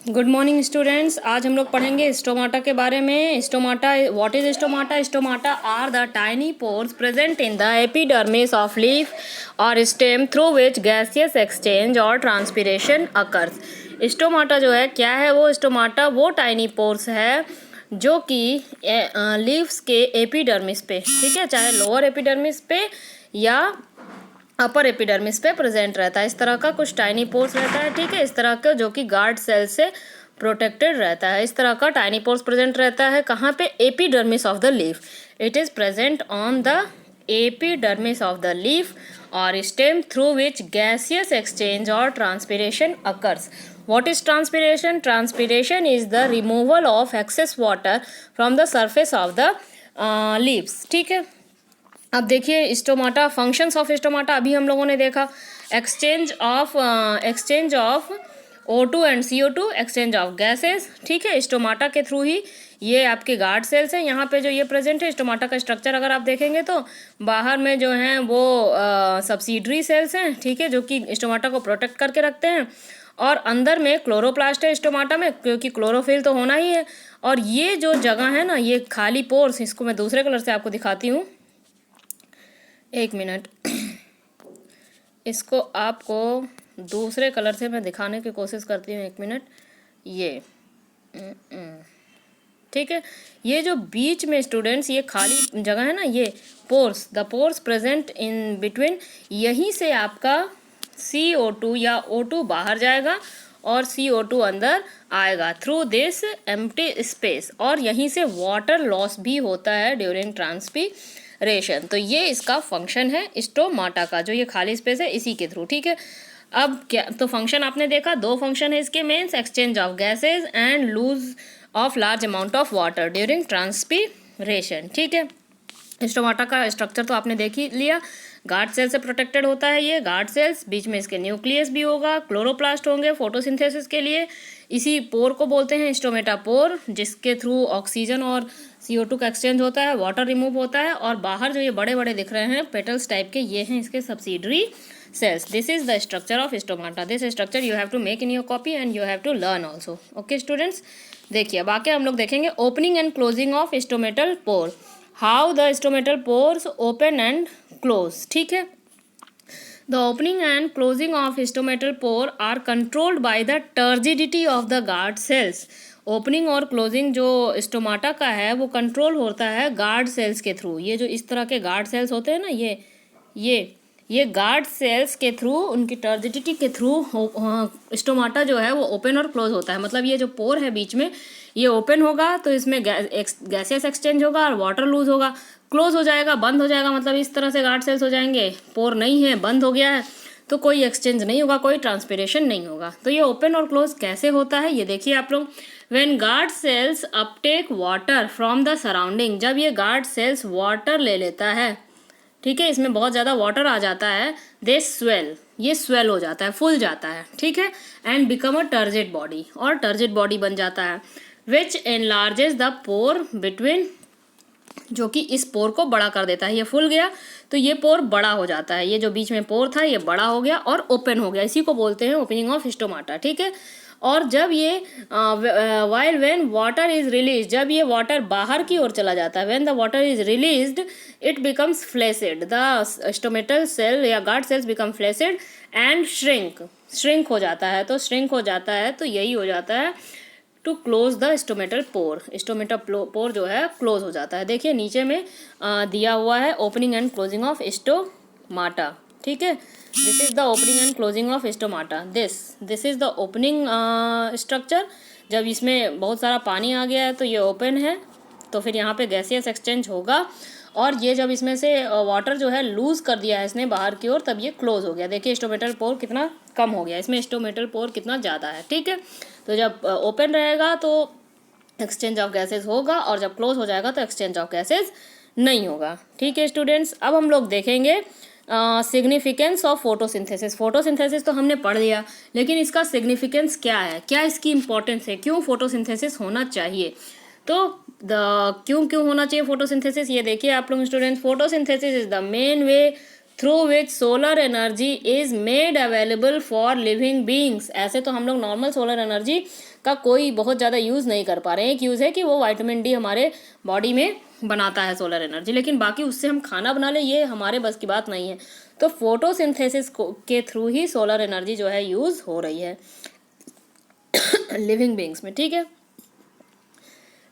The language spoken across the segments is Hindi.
Good morning students. आज हम लोग पढ़ेंगे स्टोमाटा के बारे में। Stomata, what is stomata? Stomata are the tiny pores present in the epidermis of leaf और stem through which gaseous exchange और ट्रांसपिरेशन अकर्स। स्टोमाटा जो है क्या है? वो स्टोमाटा वो टाइनी पोर्स है जो कि लीव्स के एपिडर्मिस पे, ठीक है, चाहे लोअर एपिडर्मिस पे या अपर एपिडर्मिस पे प्रेजेंट रहता है। इस तरह का कुछ टाइनी पोर्स रहता है, ठीक है, इस तरह का जो कि गार्ड सेल से प्रोटेक्टेड रहता है। इस तरह का टाइनी पोर्स प्रेजेंट रहता है कहाँ पे? Epidermis of the leaf. It is present on the epidermis of the leaf और stem through which gaseous exchange और transpiration occurs. What is transpiration? Transpiration is the removal of excess water from the surface of the leaves, ठीक है। अब देखिए स्टोमाटा, फंक्शंस ऑफ स्टोमाटा अभी हम लोगों ने देखा। Exchange of O2 and CO2, exchange of gases, ठीक है, स्टोमाटा के थ्रू ही। ये आपके गार्ड सेल्स हैं यहाँ पे जो ये प्रेजेंट है। स्टोमाटा का स्ट्रक्चर अगर आप देखेंगे तो बाहर में जो हैं वो सब्सिडरी सेल्स हैं, ठीक है, जो कि स्टोमाटा को प्रोटेक्ट करके रखते हैं, और अंदर में क्लोरोप्लास्ट है स्टोमाटा में, क्योंकि क्लोरोफिल तो होना ही है। और ये जो जगह है ना, ये खाली पोर्स, इसको मैं दूसरे कलर से आपको दिखाती हूँ, एक मिनट। इसको आपको दूसरे कलर से मैं दिखाने की कोशिश करती हूँ, एक मिनट। ये ठीक है, ये जो बीच में स्टूडेंट्स ये खाली जगह है ना, ये pores, the pores present in between, यहीं से आपका CO2 या O2 बाहर जाएगा और CO2 अंदर आएगा थ्रू दिस एम्प्टी स्पेस, और यहीं से वाटर लॉस भी होता है ड्यूरिंग ट्रांसपीरेशन। तो ये इसका फंक्शन है स्टोमाटा का, जो ये खाली स्पेस है इसी के थ्रू, ठीक है। अब क्या, तो फंक्शन आपने देखा, दो फंक्शन है इसके mains, exchange of gases and loss of large amount of water during transpiration, ठीक है। स्टोमाटा का स्ट्रक्चर तो आपने देख ही लिया। गार्ड सेल से प्रोटेक्टेड होता है ये गार्ड सेल्स, बीच में इसके न्यूक्लियस भी होगा, क्लोरोप्लास्ट होंगे फोटोसिंथेसिस के लिए। इसी पोर को बोलते हैं स्टोमेटा पोर, जिसके थ्रू ऑक्सीजन और CO2 का एक्सचेंज होता है, वाटर रिमूव होता है। और बाहर जो ये बड़े बड़े दिख रहे हैं पेटल्स टाइप के, ये हैं इसके subsidiary cells. This is the structure of stomata. This structure you have to make in your copy and you have to learn also. Okay students, देखिए अब आके हम लोग देखेंगे opening and closing of stomatal pore. How the stomatal pores open and close, ठीक है। The opening and closing of stomatal pore are controlled by the turgidity of the guard cells. Opening और क्लोजिंग जो स्टोमाटा का है वो कंट्रोल होता है गार्ड सेल्स के थ्रू। ये जो इस तरह के गार्ड सेल्स होते हैं ना, ये गार्ड सेल्स के थ्रू, उनकी टर्जिडिटी के थ्रू स्टोमाटा जो है वो ओपन और क्लोज होता है। मतलब ये जो पोर है बीच में, ये ओपन होगा तो इसमें गैसेस एक्सचेंज होगा और वाटर लूज होगा। क्लोज हो जाएगा, बंद हो जाएगा, मतलब इस तरह से गार्ड सेल्स हो जाएंगे। पोर नहीं है, बंद हो गया है, तो कोई एक्सचेंज नहीं होगा, कोई ट्रांसपिरेशन नहीं होगा। तो ये ओपन और क्लोज कैसे होता है ये देखिए आप लोग। When guard cells Uptake water from the surrounding, जब ये गार्ड सेल्स वाटर ले लेता है, ठीक है, इसमें बहुत ज़्यादा वाटर आ जाता है, दे स्वेल, ये स्वेल हो जाता है, फूल जाता है, ठीक है, and become a turgid body, और टर्जिड बॉडी बन जाता है, विच एनलार्जेस द पोर बिटवीन, जो कि इस पोर को बड़ा कर देता है। ये फूल गया तो ये पोर बड़ा हो जाता है, ये जो बीच में पोर था ये बड़ा हो गया और ओपन हो गया, इसी को बोलते हैं ओपनिंग ऑफ स्टोमाटा, ठीक है। और जब ये while when water is release, जब ये वाटर बाहर की ओर चला जाता है, when the water is released it becomes flaccid, the stomatal cell या guard cells become flaccid and shrink हो जाता है। तो श्रिंक हो जाता है तो यही हो जाता है to close the stomatal pore, stomatal pore जो है क्लोज हो जाता है। देखिए नीचे में दिया हुआ है opening and closing of stomata, ठीक है। This is the opening and closing of stomata, this is the opening structure. जब इसमें बहुत सारा पानी आ गया है तो ये ओपन है, तो फिर यहाँ पे गैसियस एक्सचेंज होगा, और ये जब इसमें से वाटर जो है लूज कर दिया है इसने बाहर की ओर, तब ये क्लोज हो गया। देखिए स्टोमेटल पोर कितना कम हो गया, इसमें स्टोमेटल पोर कितना ज़्यादा है, ठीक है। तो जब ओपन रहेगा तो एक्सचेंज ऑफ गैसेज होगा, और जब क्लोज हो जाएगा तो एक्सचेंज ऑफ गैसेज नहीं होगा, ठीक है स्टूडेंट्स। अब हम लोग देखेंगे सिग्निफिकेंस ऑफ फोटोसिंथेसिस। फोटोसिंथेसिस तो हमने पढ़ लिया, लेकिन इसका सिग्निफिकेंस क्या है, क्या इसकी इंपॉर्टेंस है, क्यों फोटोसिंथेसिस होना चाहिए। तो क्यों होना चाहिए फोटोसिंथेसिस, ये देखिए आप लोग students. Photosynthesis is the main way through which solar energy is made available for living beings. ऐसे तो हम लोग नॉर्मल सोलर एनर्जी का कोई बहुत ज़्यादा यूज़ नहीं कर पा रहे हैं। एक यूज़ है कि वो विटामिन डी हमारे बॉडी में बनाता है सोलर एनर्जी, लेकिन बाकी उससे हम खाना बना ले ये हमारे बस की बात नहीं है। तो फोटोसिंथेसिस के थ्रू ही सोलर एनर्जी जो है यूज़ हो रही है लिविंग बींग्स में, ठीक है।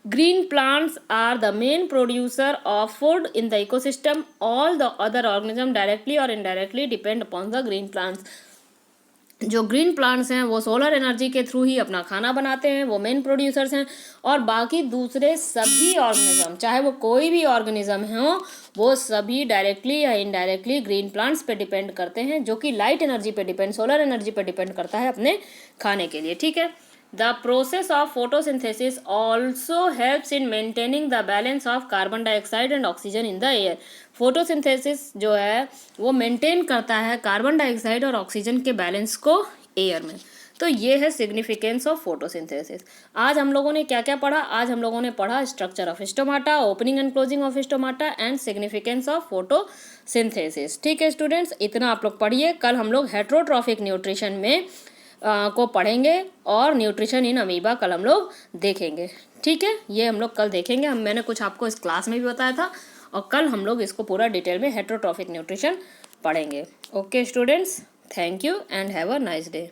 Green plants are the main producer of food in the ecosystem. All the other organisms directly or indirectly depend upon the green plants. जो ग्रीन प्लांट्स हैं वो सोलर एनर्जी के थ्रू ही अपना खाना बनाते हैं, वो मेन प्रोड्यूसर्स हैं। और बाकी दूसरे सभी ऑर्गेनिज्म, चाहे वो कोई भी ऑर्गेनिज्म हो, वो सभी डायरेक्टली या इनडायरेक्टली ग्रीन प्लांट्स पे डिपेंड करते हैं, जो कि लाइट एनर्जी पे डिपेंड, सोलर एनर्जी पे डिपेंड करता है अपने खाने के लिए, ठीक है। The process of photosynthesis also helps in maintaining the balance of carbon dioxide and oxygen in the air. Photosynthesis जो है वो मेंटेन करता है कार्बन डाइऑक्साइड और ऑक्सीजन के बैलेंस को एयर में। तो ये है सिग्निफिकेंस ऑफ फोटोसिंथेसिस। आज हम लोगों ने क्या क्या पढ़ा? आज हम लोगों ने पढ़ा structure of stomata, opening and closing of stomata and significance of photosynthesis, ठीक है स्टूडेंट्स, इतना आप लोग पढ़िए। कल हम लोग हेट्रोट्रॉफिक न्यूट्रिशन में को पढ़ेंगे और न्यूट्रिशन इन अमीबा कल हम लोग देखेंगे, ठीक है। ये हम लोग कल देखेंगे। मैंने कुछ आपको इस क्लास में भी बताया था और कल हम लोग इसको पूरा डिटेल में हेट्रोट्रॉफिक न्यूट्रिशन पढ़ेंगे। Okay students, thank you and have a nice day.